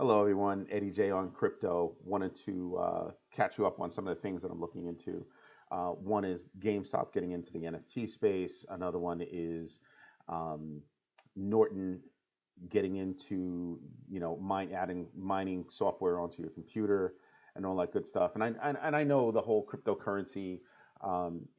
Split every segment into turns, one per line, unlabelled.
Hello, everyone. Eddie J on crypto. Wanted to catch you up on some of the things that I'm looking into. One is GameStop getting into the NFT space. Another one is um, Norton getting into adding mining software onto your computer and all that good stuff. And I know the whole cryptocurrency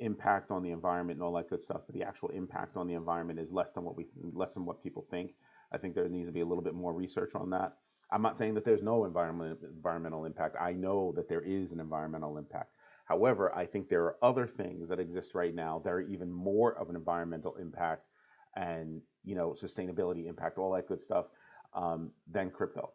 impact on the environment and all that good stuff, but the actual impact on the environment is less than what people think. I think there needs to be a little bit more research on that. I'm not saying that there's no environmental impact. I know that there is an environmental impact. However, I think there are other things that exist right now that are even more of an environmental impact and sustainability impact, all that good stuff, than crypto.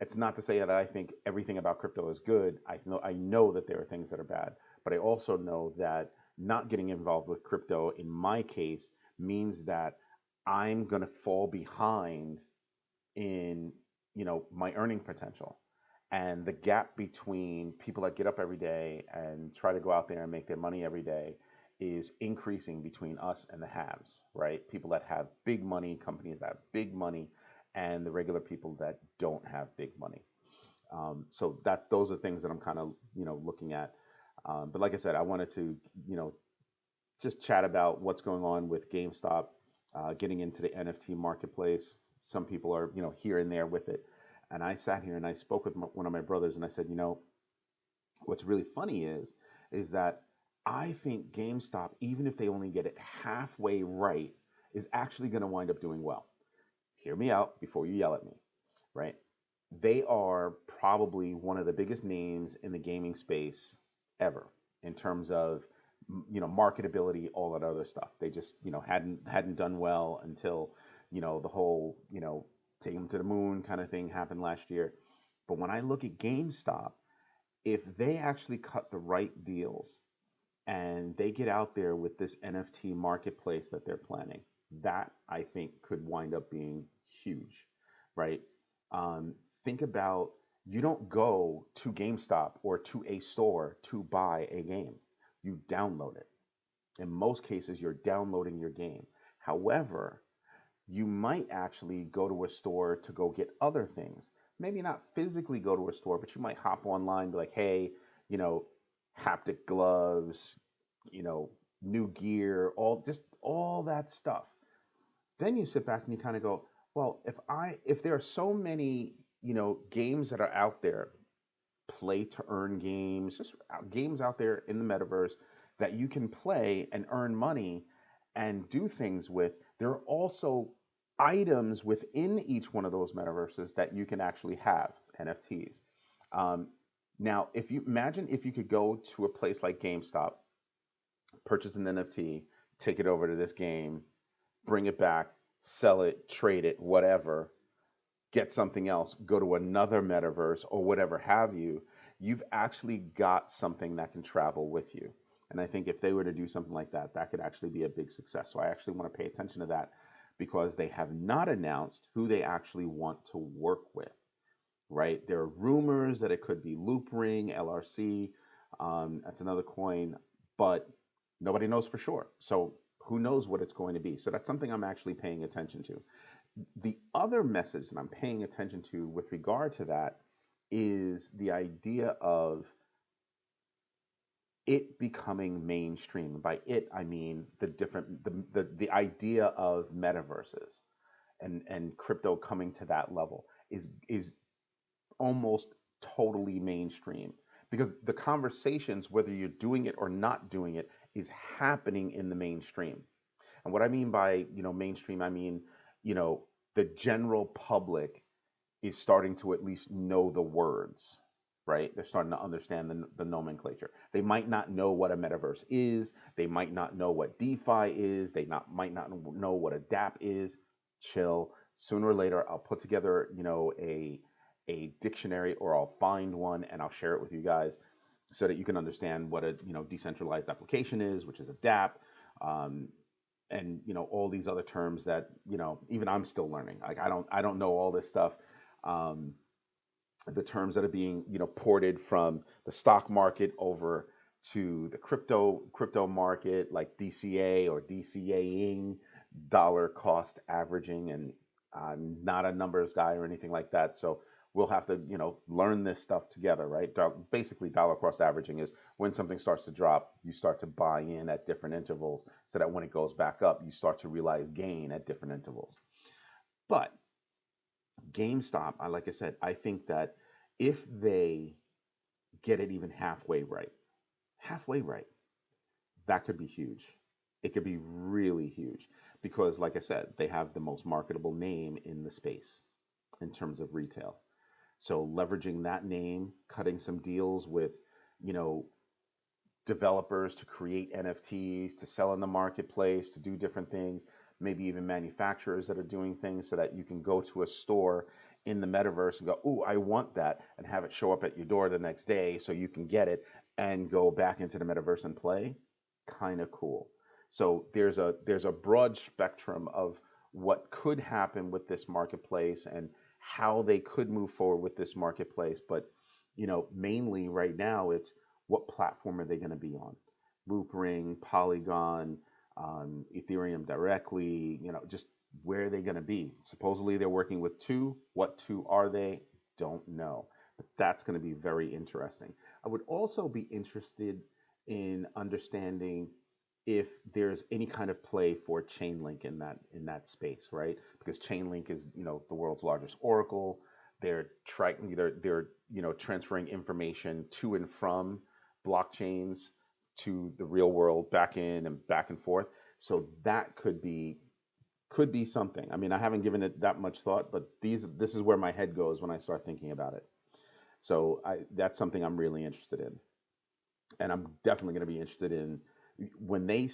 It's not to say that I think everything about crypto is good. I know that there are things that are bad, but I also know that not getting involved with crypto in my case means that I'm going to fall behind in my earning potential, and the gap between people that get up every day and try to go out there and make their money every day is increasing between us and the haves, right? People that have big money, companies that have big money, and the regular people that don't have big money. So that those are things that I'm kind of looking at. But like I said, I wanted to just chat about what's going on with GameStop, getting into the NFT marketplace. Some people are, here and there with it. And I sat here and I spoke with one of my brothers and I said, what's really funny is that I think GameStop, even if they only get it halfway right, is actually going to wind up doing well. Hear me out before you yell at me, right? They are probably one of the biggest names in the gaming space ever in terms of marketability, all that other stuff. They just hadn't done well until the whole take them to the moon kind of thing happened last year. But when I look at GameStop, if they actually cut the right deals and they get out there with this NFT marketplace that they're planning, that I think could wind up being huge, right? Think about, you don't go to GameStop or to a store to buy a game. You download it. In most cases, you're downloading your game. However, you might actually go to a store to go get other things. Maybe not physically go to a store, but you might hop online and be like, hey, you know, haptic gloves, new gear, all that stuff. Then you sit back and you kind of go, well, if there are so many, games that are out there, play to earn games, just games out there in the metaverse that you can play and earn money and do things with. There are also items within each one of those metaverses that you can actually have NFTs. Um, Now, if you imagine if you could go to a place like GameStop, purchase an NFT, take it over to this game, bring it back, sell it, trade it, whatever, get something else, go to another metaverse or whatever have you, you've actually got something that can travel with you. And I think if they were to do something like that, that could actually be a big success. So I actually want to pay attention to that because they have not announced who they actually want to work with, right? There are rumors that it could be Loop Ring, LRC. That's another coin, but nobody knows for sure. So who knows what it's going to be? So that's something I'm actually paying attention to. The other message that I'm paying attention to with regard to that is the idea of it becoming mainstream. By it, I mean the idea of metaverses and crypto coming to that level is almost totally mainstream because the conversations, whether you're doing it or not doing it, is happening in the mainstream. And what I mean by mainstream, I mean you know the general public is starting to at least know the words, right? They're starting to understand the nomenclature. They might not know what a metaverse is. They might not know what DeFi is. Might not know what a DApp is. Chill. Sooner or later, I'll put together, a dictionary, or I'll find one and I'll share it with you guys so that you can understand what a decentralized application is, which is a DApp. Um, and all these other terms that even I'm still learning. Like I don't know all this stuff. Um, the terms that are being ported from the stock market over to the crypto market, like DCA or DCAing, dollar cost averaging, and I'm not a numbers guy or anything like that. So we'll have to, learn this stuff together, right? Basically, dollar cost averaging is when something starts to drop, you start to buy in at different intervals so that when it goes back up, you start to realize gain at different intervals. But GameStop, like I said, I think that if they get it even halfway right, that could be huge. It could be really huge because, like I said, they have the most marketable name in the space in terms of retail. So leveraging that name, cutting some deals with, you know, developers to create NFTs, to sell in the marketplace, to do different things, maybe even manufacturers that are doing things so that you can go to a store in the metaverse and go, "Ooh, I want that," and have it show up at your door the next day so you can get it and go back into the metaverse and play. Kind of cool. So there's a broad spectrum of what could happen with this marketplace and how they could move forward with this marketplace. But mainly right now, it's what platform are they going to be on? Loopring, Polygon, Ethereum directly, just where are they going to be? Supposedly they're working with two. What two are they? Don't know. But that's going to be very interesting. I would also be interested in understanding if there's any kind of play for Chainlink in that space, right? Because Chainlink is the world's largest oracle. They're transferring information to and from blockchains to the real world, back in and back and forth. So that could be something. I mean, I haven't given it that much thought, but this is where my head goes when I start thinking about it. So that's something I'm really interested in, and I'm definitely going to be interested in when they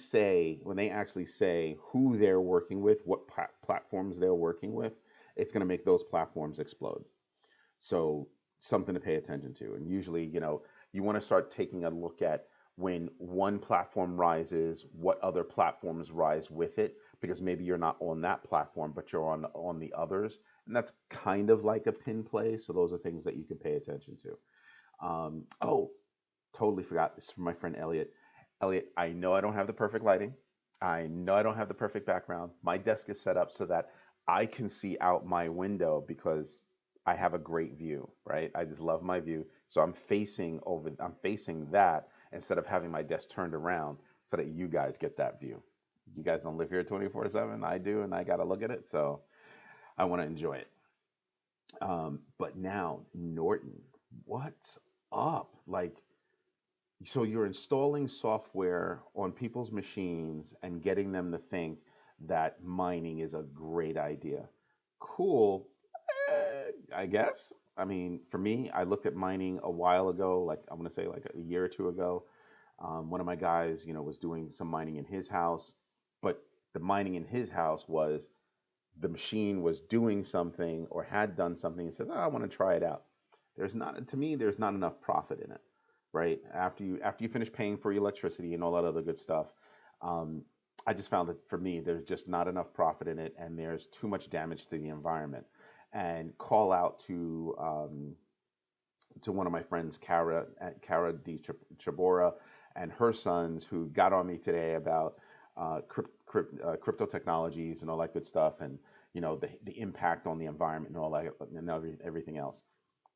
actually say who they're working with, what platforms they're working with. It's going to make those platforms explode. So something to pay attention to. And usually, you want to start taking a look at when one platform rises, what other platforms rise with it, because maybe you're not on that platform, but you're on the others. And that's kind of like a pin play. So those are things that you can pay attention to. Oh, totally forgot. This is from my friend Elliot. Elliot, I know I don't have the perfect lighting. I know I don't have the perfect background. My desk is set up so that I can see out my window because I have a great view, right? I just love my view. So I'm facing that instead of having my desk turned around so that you guys get that view. You guys don't live here 24/7. I do, and I got to look at it. So I want to enjoy it. But now, Norton, what's up? Like, so you're installing software on people's machines and getting them to think that mining is a great idea. Cool, I guess. I mean, for me, I looked at mining a while ago, like I'm gonna say like a year or two ago. One of my guys, was doing some mining in his house, but the mining in his house was the machine was doing something or had done something and says, "Oh, I want to try it out." To me, there's not enough profit in it, right? After you finish paying for your electricity and all that other good stuff, um, I just found that for me, there's just not enough profit in it, and there's too much damage to the environment. And call out to one of my friends, Cara D. Chabora, and her sons, who got on me today about crypto technologies and all that good stuff, and the impact on the environment and all that, and everything else.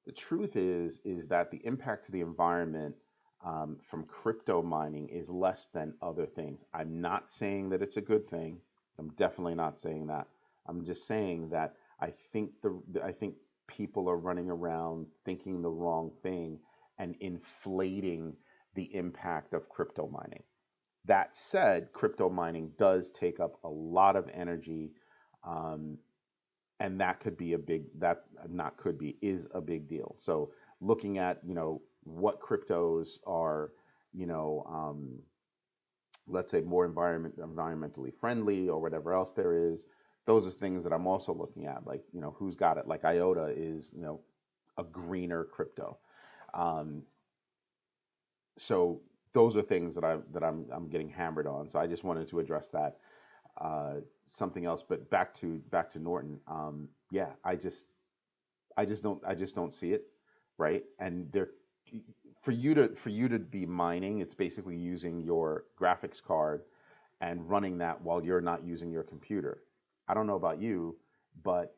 The truth is that the impact to the environment from crypto mining is less than other things. I'm not saying that it's a good thing. I'm definitely not saying that. I'm just saying that I think people are running around thinking the wrong thing and inflating the impact of crypto mining. That said, crypto mining does take up a lot of energy, um, and that could be a big that not could be is a big deal. So looking at what cryptos are, you know, let's say more environmentally friendly or whatever else there is. Those are things that I'm also looking at, like who's got it. Like IOTA is a greener crypto. Um, so those are things that I'm getting hammered on. So I just wanted to address that. Something else, but back to Norton. Yeah, I just don't see it, right? And there, for you to be mining, it's basically using your graphics card and running that while you're not using your computer. I don't know about you, but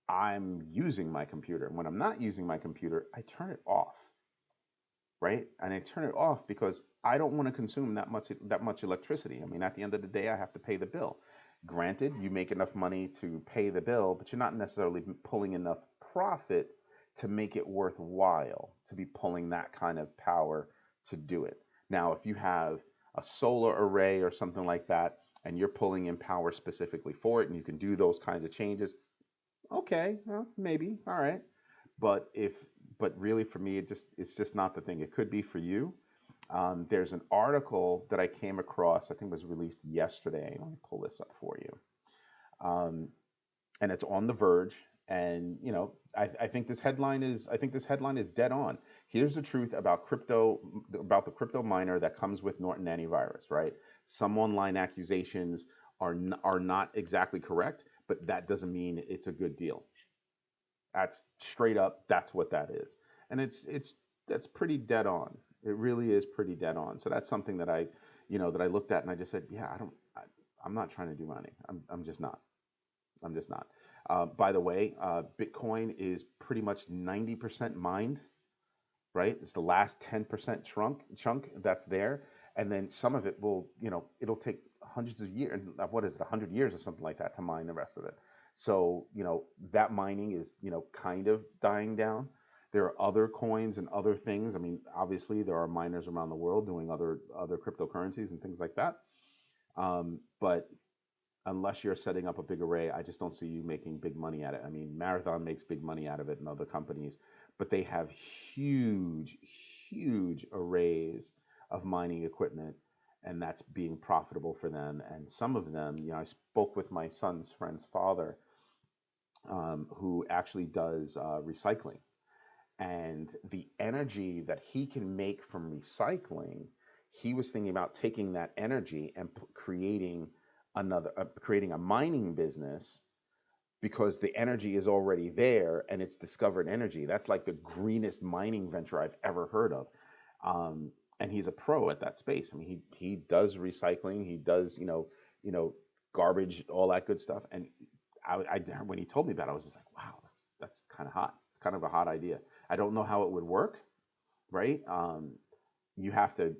I'm using my computer. And when I'm not using my computer, I turn it off, right? And I turn it off because I don't want to consume that much electricity. I mean, at the end of the day, I have to pay the bill. Granted, you make enough money to pay the bill, but you're not necessarily pulling enough profit to make it worthwhile to be pulling that kind of power to do it. Now, if you have a solar array or something like that, and you're pulling in power specifically for it, and you can do those kinds of changes, okay, well, maybe, all right. But really for me, it's just not the thing. It could be for you. There's an article that I came across. I think it was released yesterday. Let me pull this up for you. Um, and it's on The Verge. And I think this headline is dead on. Here's the truth about crypto, about the crypto miner that comes with Norton Antivirus, right? Some online accusations are not exactly correct, but that doesn't mean it's a good deal. That's straight up. That's what that is, and that's pretty dead on. It really is pretty dead on. So that's something that I looked at and I just said, yeah, I'm not trying to do money. I'm just not. I'm just not. By the way, Bitcoin is pretty much 90% mined, right? It's the last 10% chunk that's there, and then some of it it'll take hundreds of years. What is it, 100 years or something like that to mine the rest of it. So that mining is kind of dying down. There are other coins and other things. I mean, obviously there are miners around the world doing other cryptocurrencies and things like that. But unless you're setting up a big array, I just don't see you making big money at it. I mean, Marathon makes big money out of it and other companies, but they have huge, huge arrays of mining equipment, and that's being profitable for them. And some of them, I spoke with my son's friend's father, who actually does recycling. And the energy that he can make from recycling, he was thinking about taking that energy and creating a mining business, because the energy is already there and it's discovered energy. That's like the greenest mining venture I've ever heard of. And he's a pro at that space. I mean, he does recycling, he does garbage, all that good stuff. And when he told me about it, I was just like, wow, that's kind of hot. It's kind of a hot idea. I don't know how it would work, right? You have to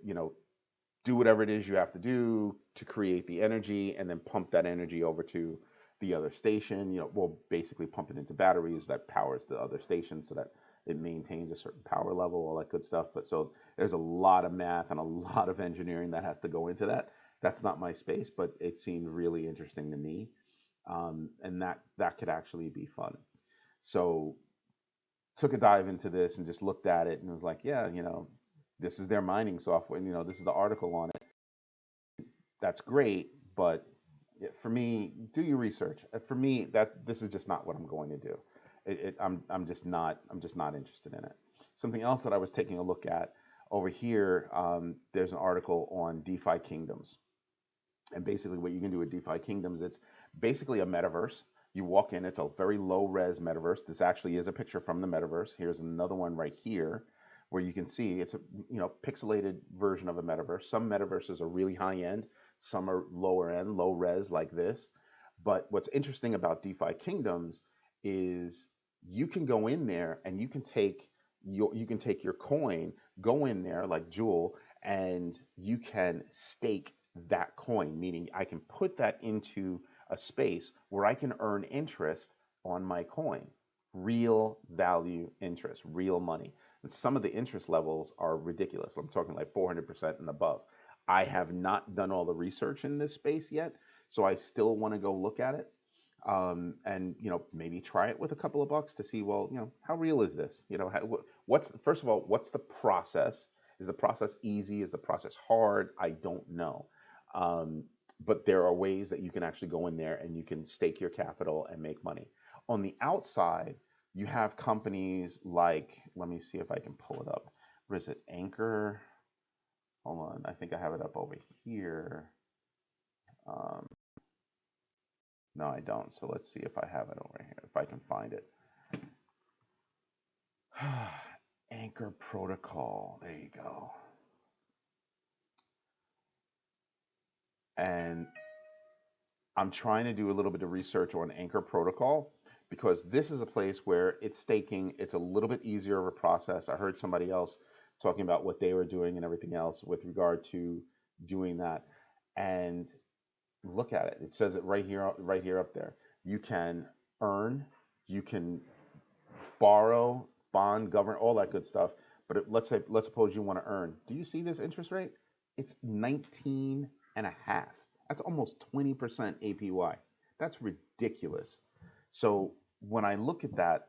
do whatever it is you have to do to create the energy, and then pump that energy over to the other station. Well, basically pump it into batteries that powers the other station so that it maintains a certain power level, all that good stuff. But so there's a lot of math and a lot of engineering that has to go into that. That's not my space, but it seemed really interesting to me, and that could actually be fun. So took a dive into this and just looked at it and was like, yeah, this is their mining software. This is the article on it. That's great, but for me, do your research. For me, this is just not what I'm going to do. I'm just not interested in it. Something else that I was taking a look at over here, there's an article on DeFi Kingdoms. And basically what you can do with DeFi Kingdoms, it's basically a metaverse. You walk in, it's a very low res metaverse. This actually is a picture from the metaverse. Here's another one right here where you can see it's a pixelated version of a metaverse. Some metaverses are really high end, some are lower end, low res like this. But what's interesting about DeFi Kingdoms is you can go in there and you can take your coin, go in there like Jewel, and you can stake that coin, meaning I can put that into a space where I can earn interest on my coin, real value interest, real money. And some of the interest levels are ridiculous. I'm talking like 400% and above. I have not done all the research in this space yet, so I still want to go look at it, and maybe try it with a couple of bucks to see, well, how real is this? What's first of all, what's the process? Is the process easy? Is the process hard? I don't know. But there are ways that you can actually go in there and you can stake your capital and make money. On the outside, you have companies like, let me see if I can pull it up. What is it? Anchor. Hold on. I think I have it up over here. Um, no, I don't. So let's see if I have it over here, if I can find it. Anchor Protocol. There you go. And I'm trying to do a little bit of research on Anchor Protocol because this is a place where it's staking. It's a little bit easier of a process. I heard somebody else talking about what they were doing and everything else with regard to doing that. And look at it. It says it right here up there. You can earn, you can borrow, bond, govern, all that good stuff. But let's suppose you want to earn. Do you see this interest rate? It's 19 and a half. That's almost 20% APY. That's ridiculous. So when I look at that,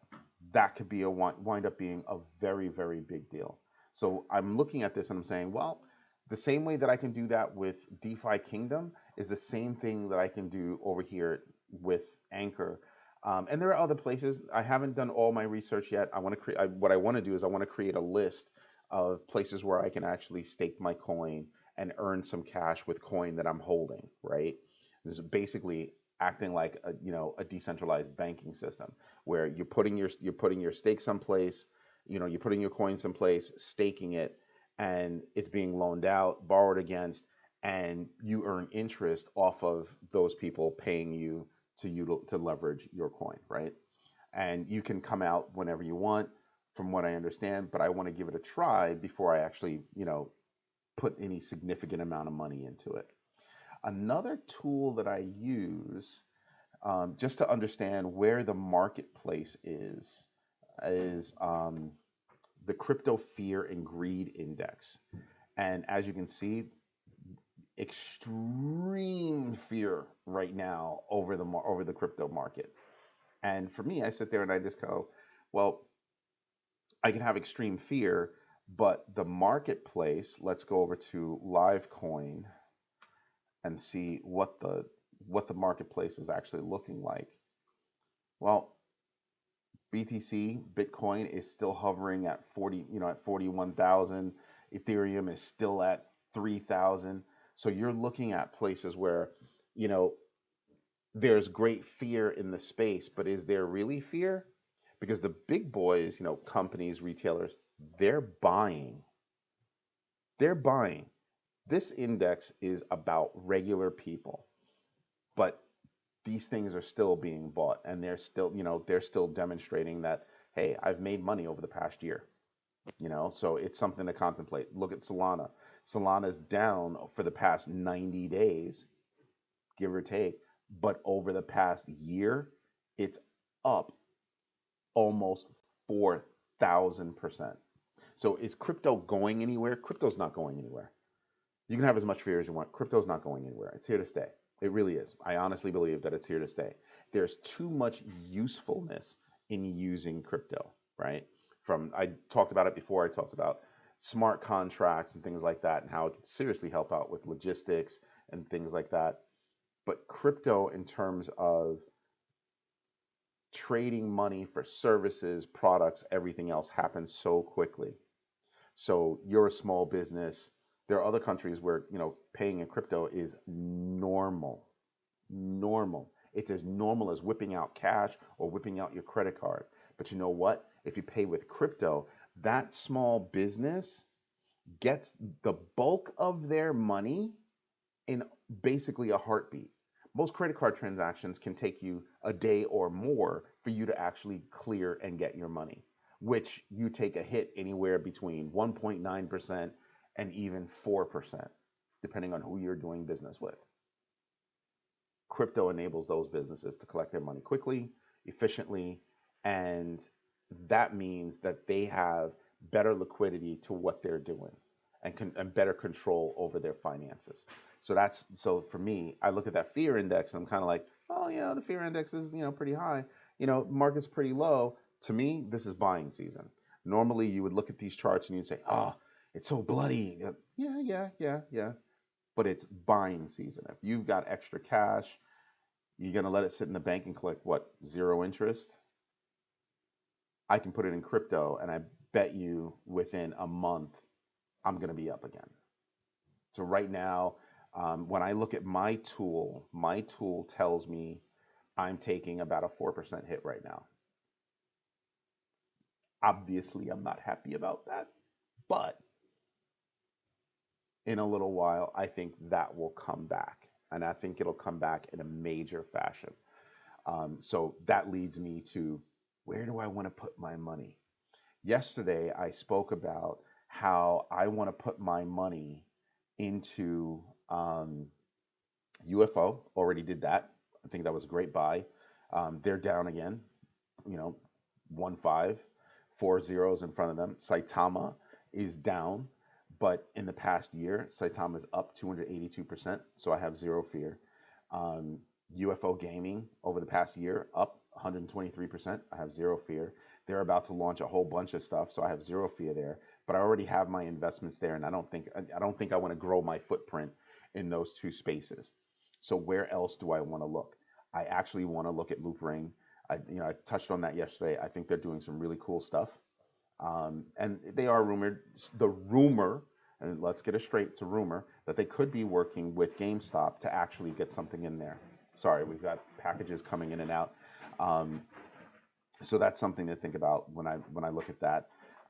that could be wind up being a very, very big deal. So I'm looking at this and I'm saying, well, the same way that I can do that with DeFi Kingdom is the same thing that I can do over here with Anchor. And there are other places. I haven't done all my research yet. I want to create. What I want to do is I want to create a list of places where I can actually stake my coin and earn some cash with coin that I'm holding. Right. This is basically acting like a decentralized banking system where you're putting your stake someplace. You're putting your coin someplace, staking it, and it's being loaned out, borrowed against, and you earn interest off of those people paying you to leverage your coin, right? And you can come out whenever you want, from what I understand, but I want to give it a try before I actually, put any significant amount of money into it. Another tool that I use just to understand where the marketplace is the Crypto Fear and Greed Index. And as you can see, extreme fear right now over the crypto market. And for me, I sit there and I just go, well, I can have extreme fear, but the marketplace, let's go over to Livecoin and see what the marketplace is actually looking like. Well, BTC, Bitcoin is still hovering at 41,000. Ethereum is still at 3,000. So you're looking at places where, there's great fear in the space, but is there really fear? Because the big boys, companies, retailers, they're buying. They're buying. This index is about regular people, but these things are still being bought, and they're still demonstrating that, hey, I've made money over the past year. So it's something to contemplate. Look at Solana. Solana's down for the past 90 days, give or take, but over the past year, it's up almost 4,000%. So is crypto going anywhere? Crypto's not going anywhere. You can have as much fear as you want. Crypto's not going anywhere. It's here to stay. It really is. I honestly believe that it's here to stay. There's too much usefulness in using crypto, right? I talked about it before. I talked about smart contracts and things like that and how it can seriously help out with logistics and things like that. But crypto, in terms of trading money for services, products, everything else, happens so quickly. So you're a small business. There are other countries where, paying in crypto is normal. Normal. It's as normal as whipping out cash or whipping out your credit card. But you know what? If you pay with crypto, that small business gets the bulk of their money in basically a heartbeat. Most credit card transactions can take you a day or more for you to actually clear and get your money, which you take a hit anywhere between 1.9% and even 4%, depending on who you're doing business with. Crypto enables those businesses to collect their money quickly, efficiently, and that means that they have better liquidity to what they're doing and better control over their finances. So for me, I look at that fear index and I'm kind of like, oh yeah, the fear index is pretty high. Market's pretty low. To me, this is buying season. Normally, you would look at these charts and you'd say, oh, it's so bloody. Yeah. But it's buying season. If you've got extra cash, you're going to let it sit in the bank and collect what? 0 interest? I can put it in crypto and I bet you within a month, I'm going to be up again. So right now, when I look at my tool tells me I'm taking about a 4% hit right now. Obviously, I'm not happy about that, but in a little while, I think that will come back. And I think it'll come back in a major fashion. So that leads me to, where do I want to put my money? Yesterday, I spoke about how I want to put my money into UFO. Already did that. I think that was a great buy. They're down again, you know, 1 5, 4 zeros in front of them. Saitama is down, but in the past year, Saitama is up 282%. So I have zero fear. Um, UFO gaming over the past year up 123%. I have zero fear. They're about to launch a whole bunch of stuff, so I have zero fear there. But I already have my investments there, and I don't think I want to grow my footprint in those two spaces. So where else do I want to look? I actually want to look at Loop Ring. I touched on that yesterday. I think they're doing some really cool stuff, and they are rumored. The rumor, and let's get it straight, it's a rumor that they could be working with GameStop to actually get something in there. Sorry, we've got packages coming in and out. Um, so that's something to think about when I look at that.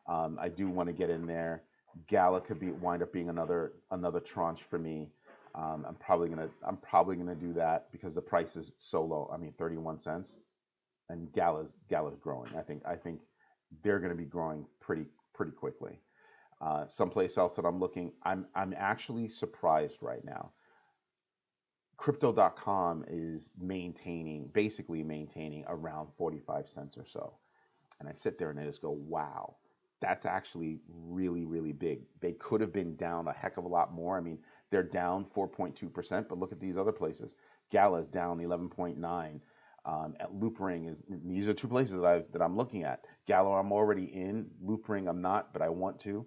I do want to get in there. Gala could wind up being another tranche for me. I'm probably gonna do that because the price is so low. I mean, 31 cents, and Gala's growing. I think they're going to be growing pretty quickly. Someplace else that I'm looking, I'm actually surprised right now. Crypto.com is basically maintaining around 45 cents or so. And I sit there and I just go, wow, that's actually really, really big. They could have been down a heck of a lot more. I mean, they're down 4.2%, but look at these other places. Gala's down 11.9. At Loop Ring these are two places that I'm looking at. Gala I'm already in. Loop Ring I'm not, but I want to.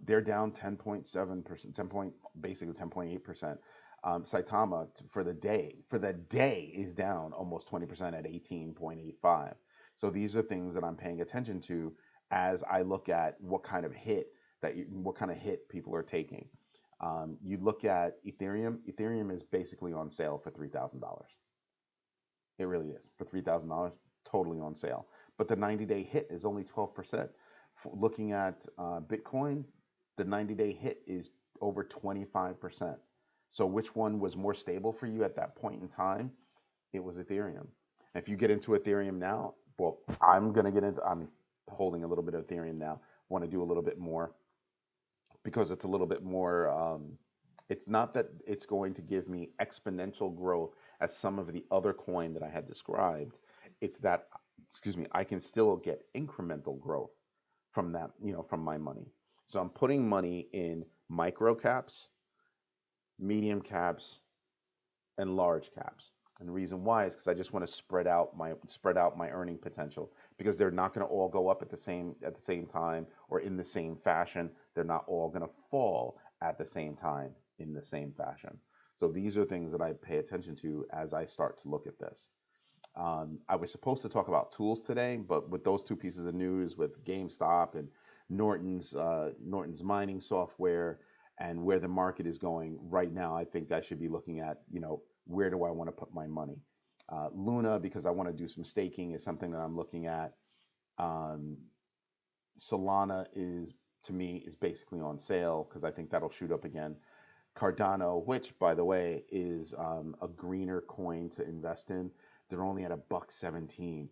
They're down 10.7%, basically 10.8%. Saitama for the day is down almost 20% at 18.85. So these are things that I'm paying attention to as I look at what kind of hit people are taking. You look at Ethereum. Ethereum is basically on sale for $3,000. It really is for $3,000, totally on sale. But the 90-day hit is only 12%. Looking at Bitcoin, the 90-day hit is over 25%. So which one was more stable for you at that point in time? It was Ethereum. If you get into Ethereum now, well, I'm holding a little bit of Ethereum now. Want to do a little bit more because it's a little bit more. It's not that it's going to give me exponential growth as some of the other coin that I had described. It's that, excuse me, I can still get incremental growth from that, from my money. So I'm putting money in micro caps, medium caps, and large caps. And the reason why is because I just want to spread out my earning potential, because they're not going to all go up at the same time or in the same fashion. They're not all going to fall at the same time in the same fashion. So these are things that I pay attention to as I start to look at this. I was supposed to talk about tools today, but with those two pieces of news, with GameStop and Norton's mining software and where the market is going right now, I think I should be looking at, where do I want to put my money? Luna, because I want to do some staking, is something that I'm looking at. Solana to me, is basically on sale because I think that'll shoot up again. Cardano, which by the way is a greener coin to invest in, they're only at $1.17.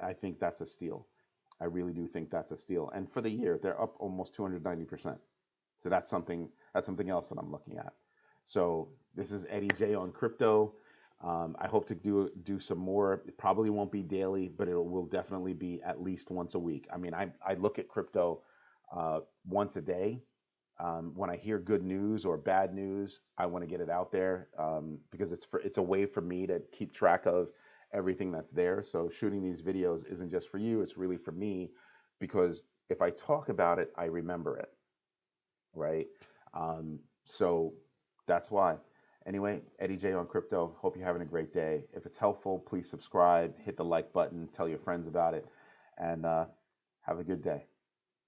I think that's a steal. I really do think that's a steal. And for the year, they're up almost 290%. So that's something else that I'm looking at. So this is Eddie J on crypto. I hope to do some more. It probably won't be daily, but it will definitely be at least once a week. I mean, I look at crypto once a day. When I hear good news or bad news, I want to get it out there because it's a way for me to keep track of everything that's there. So shooting these videos isn't just for you; it's really for me, because if I talk about it, I remember it, right? So that's why. Anyway, Eddie J on crypto. Hope you're having a great day. If it's helpful, please subscribe, hit the like button, tell your friends about it, and have a good day.